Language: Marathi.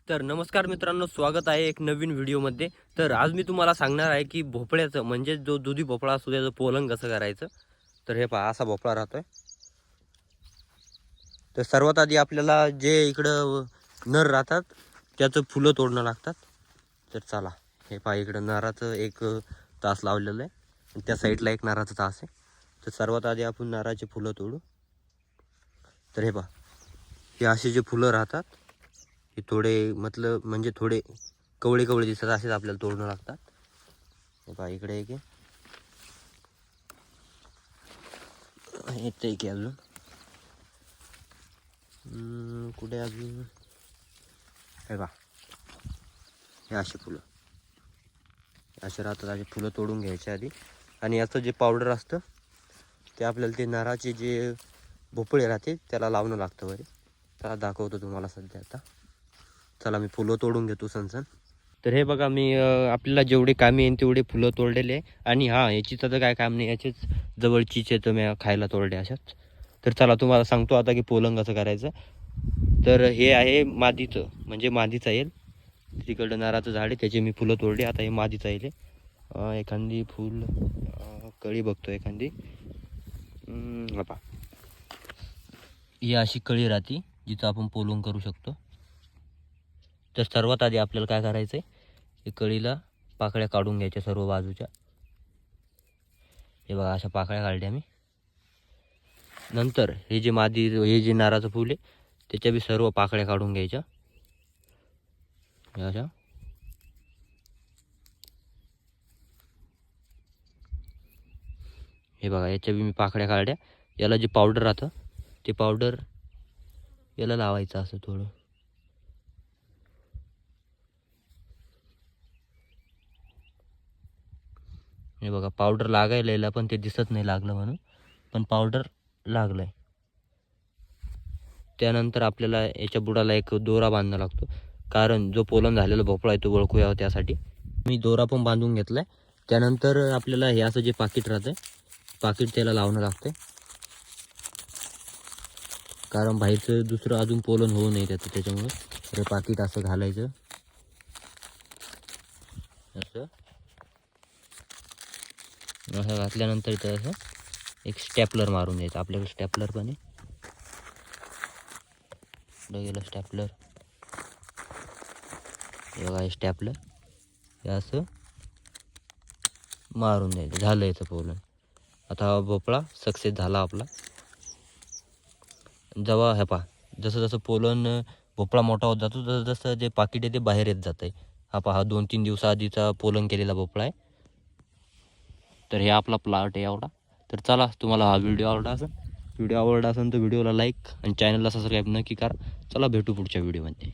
तर नमस्कार मित्रांनो, स्वागत आहे एक नवीन व्हिडिओमध्ये. तर आज मी तुम्हाला सांगणार आहे की भोपळ्याचं म्हणजे जो दुधी भोपळा असतो त्याचं पोलन कसं करायचं. तर हे पहा, असा भोपळा राहतोय. तर सर्वात आधी आपल्याला जे इकडं नर राहतात त्याचं फुलं तोडणं लागतात. तर चला, हे पहा, इकडं नाराचं एक तास लावलेलं आहे आणि त्या साईडला एक नाराचा तास आहे. तर सर्वात आधी आपण नाराचे फुलं तोडू. तर हे पहा, हे असे जे फुलं राहतात हे थोडे म्हणजे थोडे कवळे कवळे दिसतात, असेच आपल्याला तोडणं लागतात. हे पहा, इकडे एक आहे, इथे एक आहे अजून. कुठे अजून? हे पहा, हे असे फुलं असे राहतात. असे फुलं तोडून घ्यायचे आधी आणि याचं जे पावडर असतं ते आपल्याला ते नाराचे जे भोपळे राहते त्याला लावणं लागतं बरे. त्याला दाखवतो तुम्हाला सध्या. आता चला, मी फुलं तोडून घेतो सनसन. तर हे बघा, मी आपल्याला जेवढे कामी येईल तेवढे फुलं तोडलेले आहे. आणि हां, याची तर काय काम नाही, याचेच जवळचीच आहे, तर मी खायला तोडले अशाच. तर चला, तुम्हाला सांगतो आता की पोलन कसं करायचं. तर हे आहे मादीचं, म्हणजे मादीचा येईल. तिकडं नाराचं झाड आहे, त्याचे मी फुलं तोडली. आता हे मादीचा येईल. एखादी फुल कळी बघतो एखादी. बापा, ही अशी कळी राहते जिथं आपण पोलून करू शकतो. तर सर्वात आधी आपल्याला काय करायचं आहे, हे कळीला पाकळ्या काढून घ्यायच्या सर्व बाजूच्या. हे बघा, अशा पाकळ्या काढल्या मी. नंतर हे जे नाराचं फूल आहे त्याच्या बी सर्व पाकळ्या काढून घ्यायच्या अशा. हे बघा, याच्या बी मी पाकळ्या काढल्या. याला जे पावडर राहतं ते पावडर याला लावायचं असं थोडं. हे बघा, पावडर लागायला याला, पण ते दिसत नाही लागलं म्हणून, पण पावडर लागलंय. त्यानंतर आपल्याला याच्या बुडाला एक दोरा बांधावा लागतो, कारण जो पोलन झालेला भोपळा आहे तो ओळखू यावं त्यासाठी. मी दोरा पण बांधून घेतलाय. त्यानंतर आपल्याला हे असं जे पाकिट राहतंय, पाकिट त्याला लावणं लागतंय, कारण बाहेरचं दुसरं अजून पोलन होऊ नये त्याचं. त्याच्यामुळे हे पाकिट असं घालायचं, असं असं घातल्यानंतर इथं असं एक स्टॅपलर मारून द्यायचं. आपल्याकडे स्टॅपलर पण आहे. गेलं स्टॅपलर. हे बघा, हे स्टॅपलर हे असं मारून द्यायचं. झालं याचं पोलन. आता हा भोपळा सक्सेस झाला आपला. जेव्हा हे पहा, जसं जसं पोलन भोपळा मोठा होत जातो तसं जसं जे पाकिट आहे ते बाहेर येत जातं आहे. हा पहा, 2-3 दिवसाआधीचा पोलन केलेला भोपळा आहे. तर हे आपला प्लॉट आहे एवढा. तर चला, तुम्हाला हा व्हिडिओ आवडला असेल तर व्हिडिओला लाईक आणि चॅनलला सबस्क्राईब नक्की करा. चला, भेटू पुढच्या व्हिडिओमध्ये.